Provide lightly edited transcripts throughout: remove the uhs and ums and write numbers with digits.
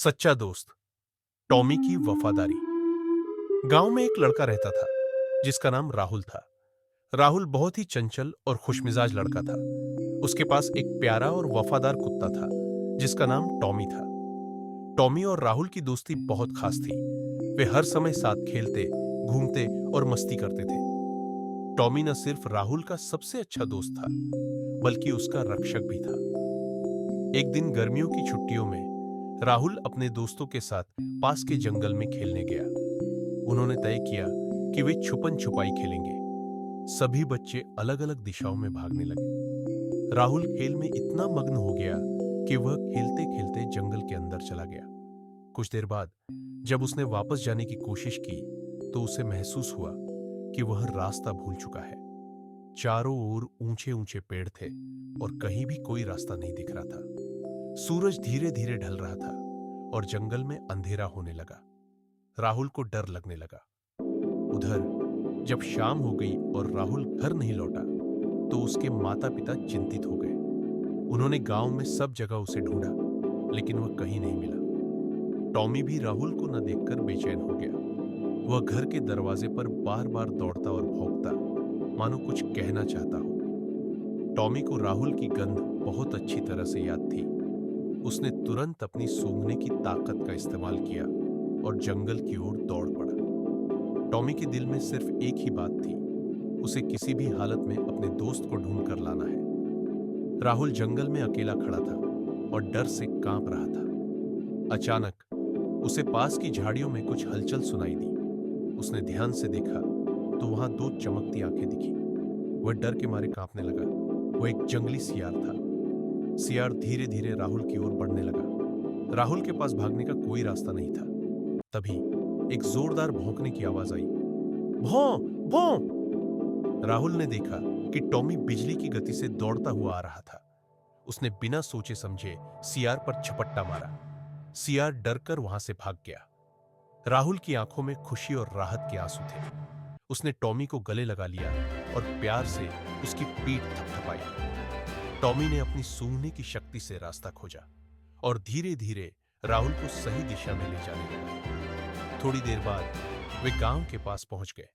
सच्चा दोस्त टॉमी की वफादारी। गांव में एक लड़का रहता था जिसका नाम राहुल था। राहुल बहुत ही चंचल और खुशमिजाज लड़का था। उसके पास एक प्यारा और वफादार कुत्ता था जिसका नाम टॉमी था। टॉमी और राहुल की दोस्ती बहुत खास थी। वे हर समय साथ खेलते, घूमते और मस्ती करते थे। टॉमी न सिर्फ राहुल का सबसे अच्छा दोस्त था, बल्कि उसका रक्षक भी था। एक दिन गर्मियों की छुट्टियों में राहुल अपने दोस्तों के साथ पास के जंगल में खेलने गया। उन्होंने तय किया कि वे छुपन छुपाई खेलेंगे। सभी बच्चे अलग अलग दिशाओं में भागने लगे। राहुल खेल में इतना मग्न हो गया कि वह खेलते खेलते जंगल के अंदर चला गया। कुछ देर बाद जब उसने वापस जाने की कोशिश की तो उसे महसूस हुआ कि वह रास्ता भूल चुका है। चारों ओर ऊंचे ऊंचे पेड़ थे और कहीं भी कोई रास्ता नहीं दिख रहा था। सूरज धीरे धीरे ढल रहा था और जंगल में अंधेरा होने लगा। राहुल को डर लगने लगा। उधर जब शाम हो गई और राहुल घर नहीं लौटा तो उसके माता पिता चिंतित हो गए। उन्होंने गांव में सब जगह उसे ढूंढा, लेकिन वह कहीं नहीं मिला। टॉमी भी राहुल को न देखकर बेचैन हो गया। वह घर के दरवाजे पर बार बार दौड़ता और भौंकता, मानो कुछ कहना चाहता हो। टॉमी को राहुल की गंध बहुत अच्छी तरह से याद थी। उसने तुरंत अपनी सूंघने की ताकत का इस्तेमाल किया और जंगल की ओर दौड़ पड़ा। टॉमी के दिल में सिर्फ एक ही बात थी, उसे किसी भी हालत में अपने दोस्त को ढूंढ कर लाना है। राहुल जंगल में अकेला खड़ा था और डर से कांप रहा था। अचानक उसे पास की झाड़ियों में कुछ हलचल सुनाई दी। उसने ध्यान से देखा तो वहां दो चमकती आंखें दिखी। वह डर के मारे कांपने लगा। वह एक जंगली सियार था। सियार धीरे धीरे राहुल की ओर बढ़ने लगा। राहुल के पास भागने का कोई रास्ता नहीं था। तभी एक जोरदार भौंकने की आवाज आई। भौं भौं। राहुल ने देखा कि टॉमी बिजली की गति से दौड़ता हुआ आ रहा था। उसने बिना सोचे समझे सियार पर झपट्टा मारा। सियार डरकर वहां से भाग गया। राहुल की आंखों में खुशी और राहत के आंसू थे। उसने टॉमी को गले लगा लिया और प्यार से उसकी पीठ थपथपाई। टॉमी ने अपनी सूंघने की शक्ति से रास्ता खोजा और धीरे धीरे राहुल को सही दिशा में ले जाने लगा। थोड़ी देर बाद वे गांव के पास पहुंच गए।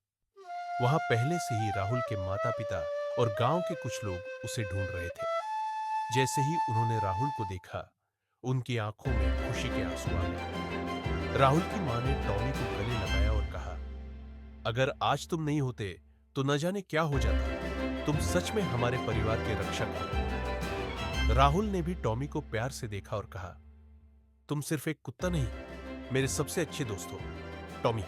वहां पहले से ही राहुल के माता पिता और गांव के कुछ लोग उसे ढूंढ रहे थे। जैसे ही उन्होंने राहुल को देखा, उनकी आंखों में खुशी के आंसू आ गए। राहुल की मां ने टॉमी को गले लगाया और कहा, अगर आज तुम नहीं होते तो न जाने क्या हो जाता। तुम सच में हमारे परिवार के रक्षक हो। राहुल ने भी टॉमी को प्यार से देखा और कहा, तुम सिर्फ एक कुत्ता नहीं, मेरे सबसे अच्छे दोस्त हो, टॉमी।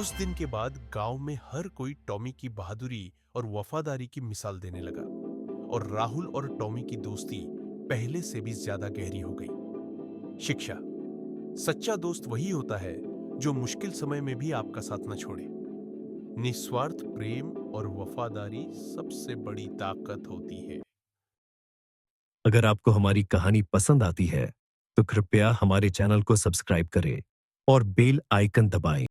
उस दिन के बाद गांव में हर कोई टॉमी की बहादुरी और वफादारी की मिसाल देने लगा और राहुल और टॉमी की दोस्ती पहले से भी ज्यादा गहरी हो गई। शिक्षा: सच्चा दोस्त वही होता है जो मुश्किल समय में भी आपका साथ न छोड़े। निस्वार्थ प्रेम और वफादारी सबसे बड़ी ताकत होती है। अगर आपको हमारी कहानी पसंद आती है तो कृपया हमारे चैनल को सब्सक्राइब करें और बेल आइकन दबाएं।